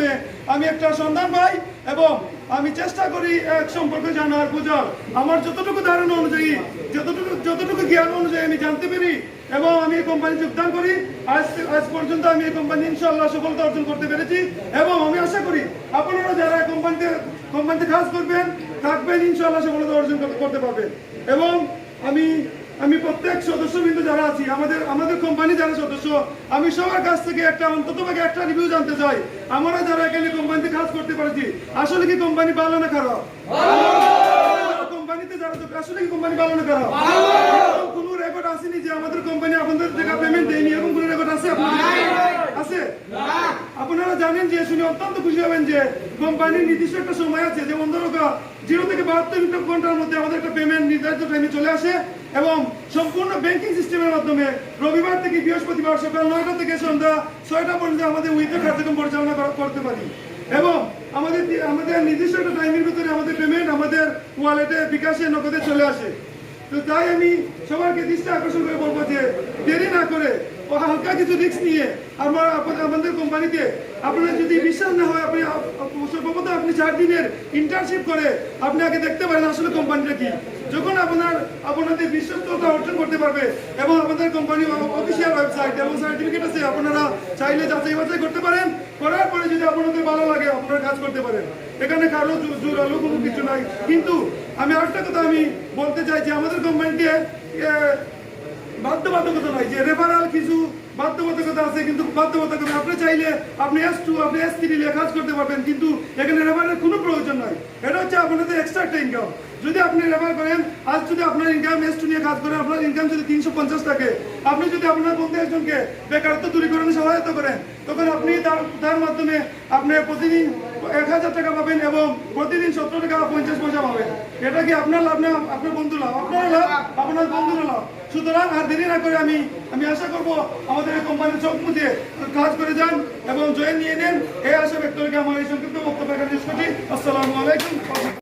মাধ্যমে আমি একটা সন্ধান পাই এবং আমি চেষ্টা করি এক সম্পর্কে জানার বোঝার আমার যতটুকু ধারণা অনুযায়ী যতটুকু জ্ঞান অনুযায়ী আমি জানতে পারি এবং আমি এই কোম্পানি যোগদান করি। আজ পর্যন্ত আমি এই কোম্পানি ইনশাআল্লাহ সফলতা অর্জন করতে পেরেছি এবং আমি আশা করি আপনারা যারা কোম্পানিতে কাজ করবেন থাকবেন ইনশাআল্লাহ সফলতা অর্জন করতে পারবেন। এবং আমি প্রত্যেক সদস্যবৃন্দ যারা আছি আমাদের কোম্পানি যারা সদস্য আমি সবার কাছ থেকে অন্ততপক্ষে একটা রিভিউ জানতে চাই। আমরা যারা এখানে কোম্পানিতে কাজ করতে পারছি আসলে কি কোম্পানি ভালো না খারাপ? কোম্পানিতে যারা আসলে কি কোম্পানি ভালো না খারাপ? কোনো রেকর্ড আসেনি যে আমাদের কোম্পানি আপনাদের টাকা পেমেন্ট দেয়নি, এরকম কোনো রেকর্ড আছে আপনাদের? আছে? আপনারা জানেন যে শুনে অত্যন্ত খুশি হবেন যে কোম্পানির নির্দিষ্ট একটা সময় আছে, যেমন ধরো 0 থেকে 72 ঘন্টার মধ্যে আমাদের একটা পেমেন্ট নির্ধারিত টাইমে চলে আসে এবং সম্পূর্ণ ব্যাংকিং সিস্টেমের মাধ্যমে রবিবার থেকে বৃহস্পতিবার সকাল 9টা থেকে সন্ধ্যা 6টা পর্যন্ত আমাদের উইকের কার্যক্রম পরিচালনা করতে পারি এবং আমাদের নির্দিষ্ট একটা টাইমের ভিতরে আমাদের পেমেন্ট আমাদের ওয়ালেটে বিকাশে নগদে চলে আসে। তো তাই আমি সবাইকে দৃষ্টি আকর্ষণ করে বলবো যে দেরি না করে হালকা কিছু রিস্ক নিয়ে আমাদের কোম্পানিতে আপনার যদি বিশ্বাস না হয় সর্বপ্রথম আপনি 4 দিনের ইন্টার্নশিপ করে আপনি আগে দেখতে পারেন আসলে কোম্পানিটা কি। যখন আপনাদের বিশ্বস্ততা অর্জন করতে পারবে এবং আমাদের কোম্পানি অফিসিয়াল ওয়েবসাইট এবং সার্টিফিকেট আছে, আপনারা চাইলে যাচাই বাছাই করতে পারেন। করার পরে যদি আপনাদের ভালো লাগে আপনারা কাজ করতে পারেন। এখানে কারো জোরালো কোনো কিছু নাই। কিন্তু আমি আরেকটা কথা আমি বলতে চাই যে আমাদের কোম্পানিতে বাধ্যবাধকতা নাই, যে রেফারাল কিছু বাধ্যবাধকতা আছে, কিন্তু বাধ্যবাধকতা আপনি চাইলে আপনি S2 আপনি S3 নিয়ে কাজ করতে পারবেন, কিন্তু এখানে রেফারের কোনো প্রয়োজন নাই। এটা হচ্ছে আপনাদের এক্সট্রা একটা ইনকাম। যদি আপনি রেফার করেন, আজ যদি আপনার ইনকাম S2 নিয়ে কাজ করেন, আপনার ইনকাম যদি 350 থাকে, আপনি যদি আপনার বন্ধু একজনকে বেকারত্ব দূরীকরণে সহায়তা করেন, তখন আপনি তার মাধ্যমে আপনি প্রতিদিন 1000 টাকা পাবেন এবং প্রতিদিন 17 টাকা 50 পয়সা পাবেন। এটা কি আপনার লাভ না আপনার বন্ধু লাভ? আপনার লাভ, আপনার বন্ধুর লাভ। সুতরাং আর দেরি না করে আমি আশা করব আমাদের এই কোম্পানির চোখ মুছে কাজ করে যান এবং জয়েন নিয়ে নেন। এই আশা ব্যক্ত রেখে আমার এই সংক্ষিপ্ত বক্তব্য এখানে শেষ করছি। আসসালামু আলাইকুম।